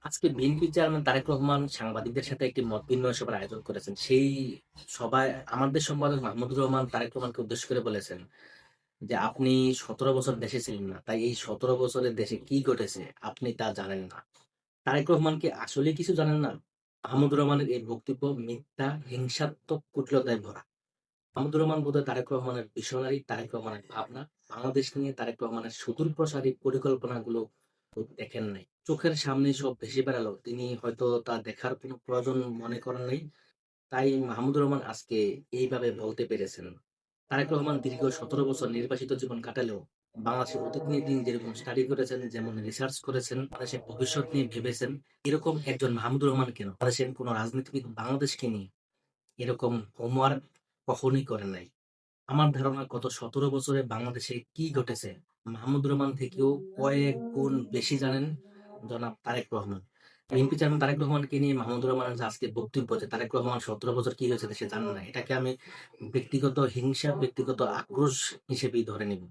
আজকে BNP chairman Tarique Rahman সাংবাদিকদের সাথে একটি মত বিনিময় সভার আয়োজন করেছেন। সেই সভায় আমাদের সম্পাদক মাহমুদুর রহমান তারেক রহমানকে উদ্দেশ্য করে বলেছেন যে, "আপনি ১৭ বছর দেশে ছিলেন না। তাই এই ১৭ বছরের দেশে কি ঘটেছে আপনি তা জানেন না।" তারেক রহমান কি আসলেই কিছু জানেন না? মাহমুদুর রহমানের এই বক্তব্য মিথ্যা, হিংসাত্মক কুটিলতায় ভরা। মাহমুদুর রহমান বোধহয় তারেক রহমানের ভিশনারি, তারেক রহমানের ভাবনা, বাংলাদেশ নিয়ে তারেক রহমানের সুদূরপ্রসারী পরিকল্পনাগুলো দেখেন নাই। চোখের সামনেই সব ভেসে বেড়ালো। তিনি হয়তো তা দেখার কোনো প্রয়োজন মনে করেন নাই। তাই মাহমুদুর রহমান আজকে এইভাবে বলতে পেরেছেন। তারেক রহমান দীর্ঘ ১৭ বছর নির্বাসিত জীবন কাটালেও বাংলাদেশের অতীত নিয়ে তিনি যেরকম স্টাডি করেছেন, যেমন রিসার্চ করেছেন, বাংলাদেশের ভবিষ্যৎ নিয়ে ভেবেছেন, এরকম একজন মাহমুদুর রহমান কেন বাংলাদেশের কোন রাজনীতিবিদ বাংলাদেশকে নিয়ে এরকম হোমওয়ার্ক কখনোই করেন নাই। আমার ধারণা গত ১৭ বছরে বাংলাদেশে কি ঘটেছে, মাহমুদুর রহমান থেকেও কয়েক গুণ বেশি জানেন জনাব তারেক রহমান। বিএনপি চেয়ারম্যান তারেক রহমানকে নিয়ে মাহমুদুর রহমানের যে আজকে বক্তব্য যে তারেক রহমান ১৭ বছর কি হয়েছে দেশে জানেন না। এটাকে আমি ব্যক্তিগত হিংসা, ব্যক্তিগত আক্রোশ হিসেবেই ধরে নিব।